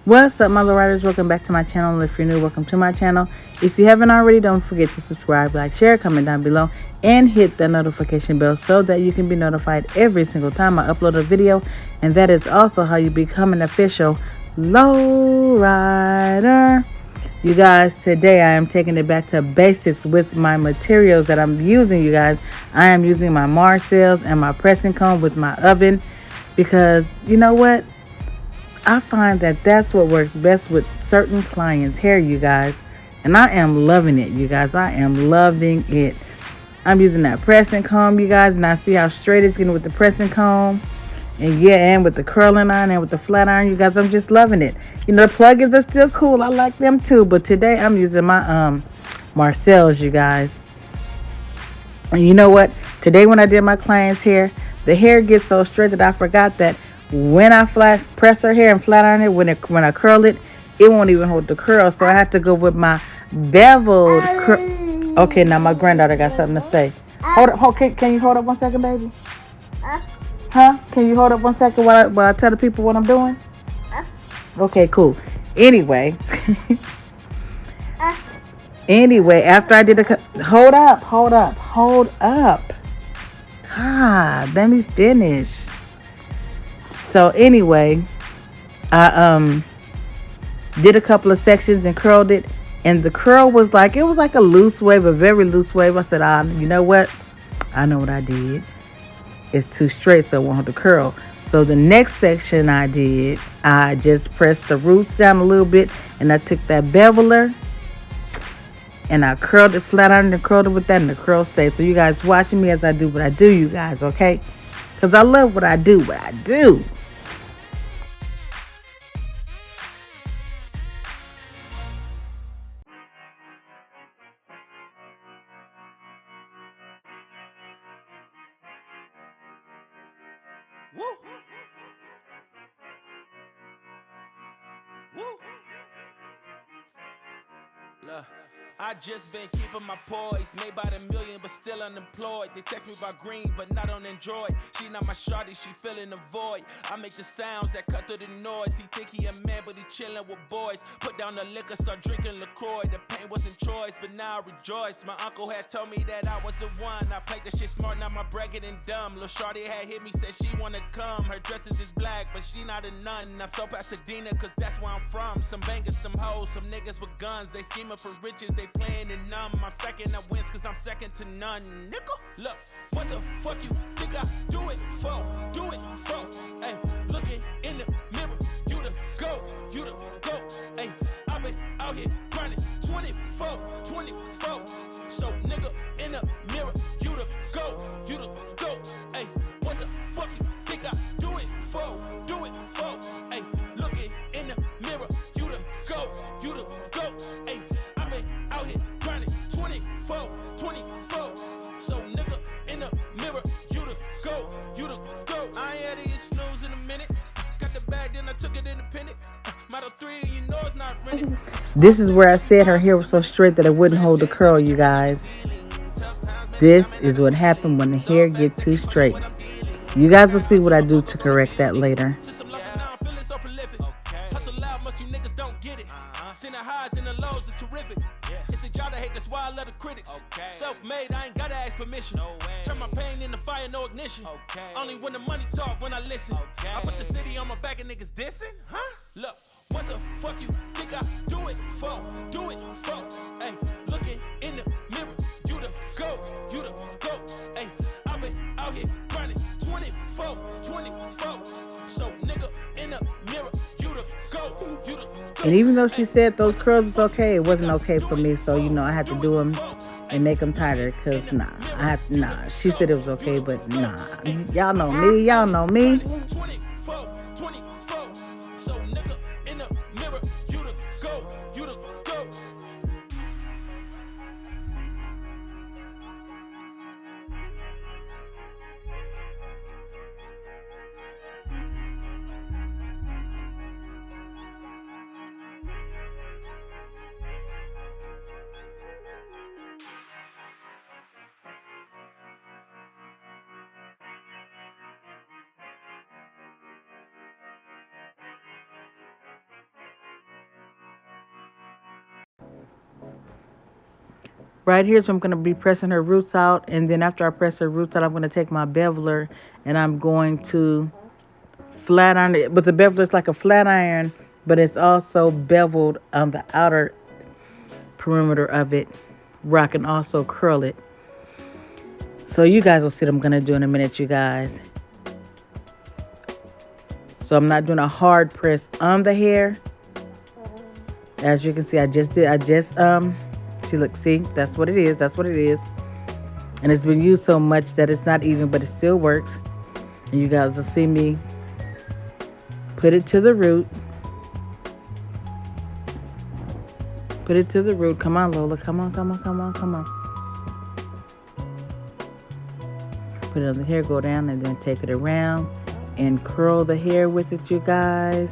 What's up, my little riders? Welcome back to my channel. If you're new, welcome to my channel. If you haven't already, don't forget to subscribe, like, share, comment down below, and hit the notification bell so that you can be notified every single time I upload a video. And that is also how you become an official low rider. You guys, today I am taking it back to basics with my materials that I'm using, you guys. I am using my Marcels and my pressing comb with my oven because, you know what? I find that that's what works best with certain clients' hair, you guys. And I am loving it, you guys. I am loving it. I'm using that pressing comb, you guys, and I see how straight it's getting with the pressing comb. And yeah, and with the curling iron and with the flat iron, you guys, I'm just loving it. You know, the plugins are still cool. I like them too. But today I'm using my Marcel's, you guys. And you know what? Today when I did my client's hair, the hair gets so straight that I forgot that when I flat press her hair and flat iron it, when I curl it, it won't even hold the curl. So I have to go with my beveled curl. Okay, now my granddaughter got something to say. Can you hold up 1 second, baby? Huh? Can you hold up 1 second while I tell the people what I'm doing? Okay, cool. Anyway. Anyway, after I did hold up. God, let me finish. So anyway, I did a couple of sections and curled it, and the curl was like a loose wave, a very loose wave. I said, you know what? I know what I did. It's too straight, so it won't have to curl. So the next section I did, I just pressed the roots down a little bit, and I took that beveler and I curled it flat iron and curled it with that, and the curl stayed. So you guys watching me as I do what I do, you guys, okay? Because I love what I do, Woo! Woo! Look, I just been keeping my poise. Made by the million, but still unemployed. They text me about green, but not on Android. She not my shawty, she filling the void. I make the sounds that cut through the noise. He think he a man, but he chillin' with boys. Put down the liquor, start drinking LaCroix. The pain wasn't choice, but now I rejoice. My uncle had told me that I was the one. I played the shit smart, now my bragging and dumb. Lil' shawty had hit me, said she wanna come. Her dresses is black, but she not a nun. I'm so Pasadena, cause that's where I'm from. Some bangers, some hoes, some niggas with guns. They scheming for riches, they playing it numb. I'm second, I wins cause I'm second to none. Nigga, look, what the fuck you think I do it for? Do it for, hey, looking in the mirror, you the go, hey, I've been out here grinding 24, so nigga in the mirror, you the go, hey, what the fuck you think I do it for? Do it for, hey, looking in the mirror, you the go, hey, I've been out here grinding 24, so nigga in the mirror, you the go, I ain't had to snooze in a minute, got the bag then I took it independent, Model 3 you know it's not rented. This is where I said her hair was so straight that it wouldn't hold the curl, you guys. This is what happened when the hair gets too straight. You guys will see what I do to correct that later. Seen the highs and the lows, it's terrific. It's a job I hate, that's why I love the critics. Self-made, I ain't gotta ask permission. Turn my pain into fire, no ignition. Only when the money talk, when I listen. I put the city on my back and niggas dissing, huh? Look, what the fuck you think I do it for? Do it for, hey, looking in the mirror, you the go, hey, I've been out here grinding 24, so nigga in the mirror, you the go, And even though she said those curls was okay, it wasn't okay for me. So, you know, I had to do them and make them tighter. Because, nah. She said it was okay, but nah. Y'all know me. So nigga in the mirror, you the go, right here. So I'm going to be pressing her roots out, and then after I press her roots out, I'm going to take my beveler and I'm going to flat iron it. But the beveler is like a flat iron, but it's also beveled on the outer perimeter of it, where I can also curl it. So you guys will see what I'm going to do in a minute, you guys. So I'm not doing a hard press on the hair. As you can see, see, that's what it is. And it's been used so much that it's not even, but it still works. And you guys will see me put it to the root. Put it to the root. Come on, Lola. Come on. Put it on the hair, go down, and then take it around and curl the hair with it, you guys.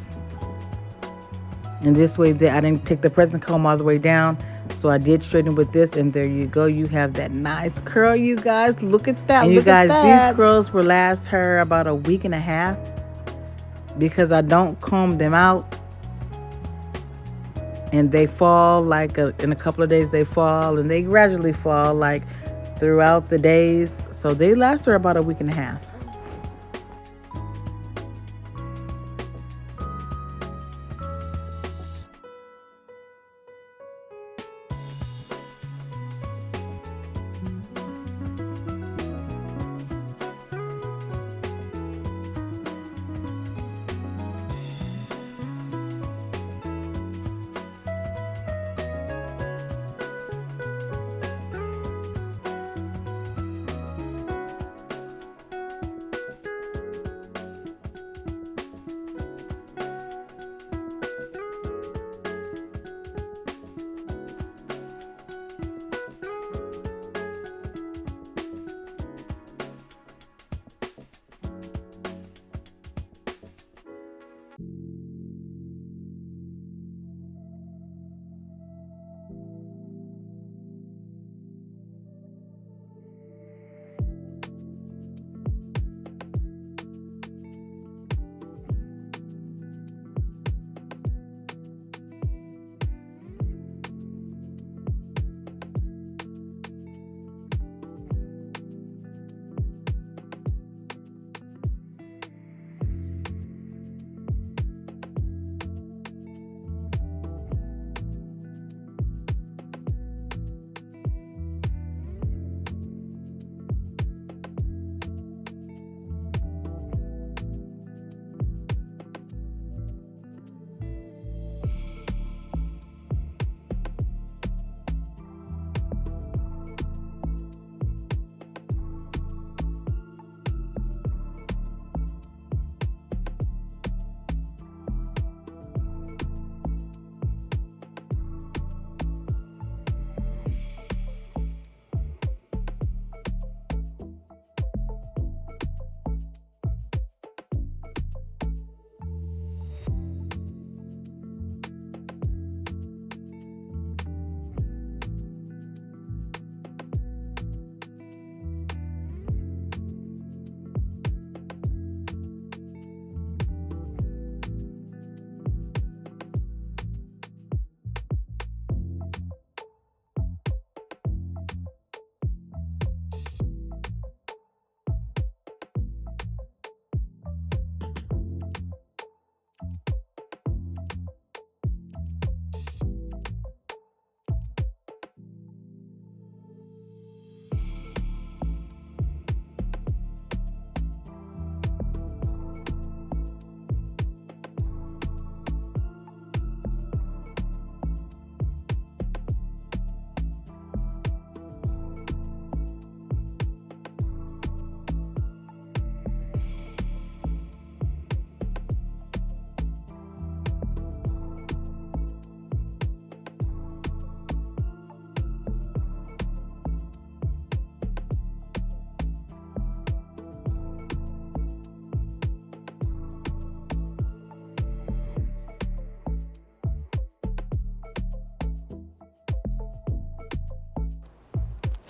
And this way, I didn't take the pressing comb all the way down, so I did straighten with this, and there you go. You have that nice curl, you guys. Look at that. And you guys, these curls will last her about a week and a half because I don't comb them out, and they fall like in a couple of days. They fall, and they gradually fall like throughout the days. So they last her about a week and a half.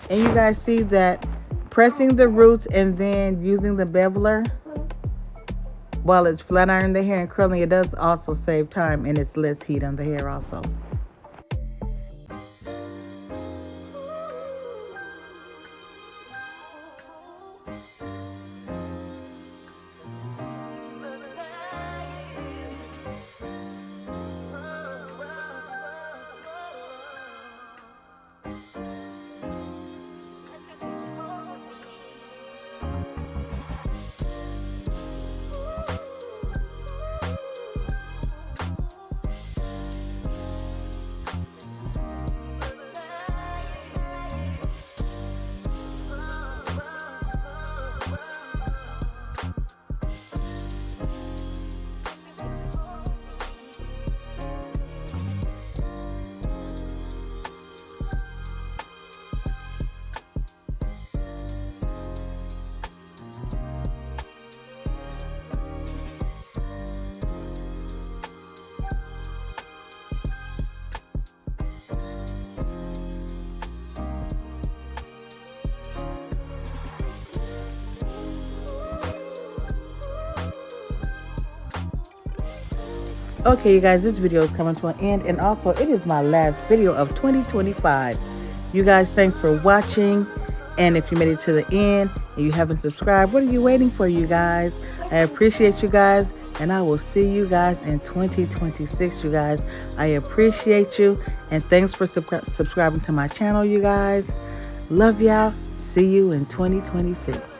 And you guys see that pressing the roots and then using the beveler while it's flat ironing the hair and curling, it does also save time and it's less heat on the hair also. Okay, you guys, this video is coming to an end, and also it is my last video of 2025. You guys, thanks for watching, and if you made it to the end and you haven't subscribed, what are you waiting for, you guys? I appreciate you guys, and I will see you guys in 2026, you guys. I appreciate you, and thanks for subscribing to my channel, you guys. Love y'all. See you in 2026.